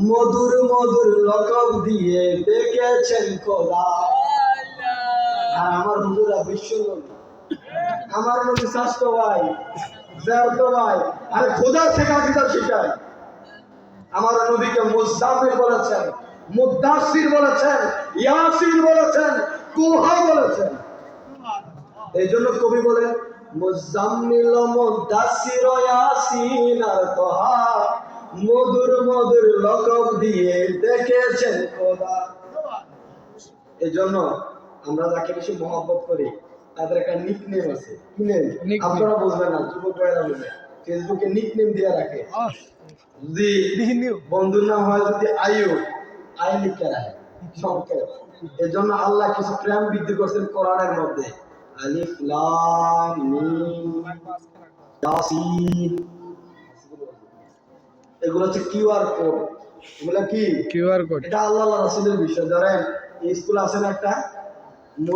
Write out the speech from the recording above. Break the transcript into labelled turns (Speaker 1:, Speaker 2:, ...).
Speaker 1: মধুর মধুর লকব দিয়ে ডেকেছেন খোদা। আর আমার হুজুরা বিশ্ব নবী, আমার নবী স্বাস্থ্য ভাই, ভাই, আর খোদা থেকে কিতাব শিখায়। আমার নবীকে মুজাম্মিল বলেছেন, মুদাসসির বলেছেন, ইয়াসিন বলেছেন, তুহা বলেছেন। এই জন্য কবি বলেন মুজাম্মিল মুদাসসির ইয়াসিন আর তুহা মধুর মধুর লকব দিয়ে ডেকেছেন খোদা। এই জন্য আমরা যাকে বেশি মহব্বত করি তাদের একটা নিকনেম আছে। কি নেম? আপনারা বুঝবেন না, যুবক ভাইরা বুঝবে। ফেসবুকে নিকনেম দিয়ে রাখে। যদি বন্ধুর নাম হয় যদি আইয়ুব, আই লিখে রাখে সংক্ষেপ। এই জন্য আল্লাহ কিছু প্রেম বৃদ্ধি করছেন কোরআনের মধ্যে। আলিফ লাম মিম ইয়াসিন, এগুলো হচ্ছে কিউআর কোড। এগুলো কি কিউআর কোড? এটা আল্লাহ রাসূলের বিষয়। ধরেন স্কুল আছে না একটা,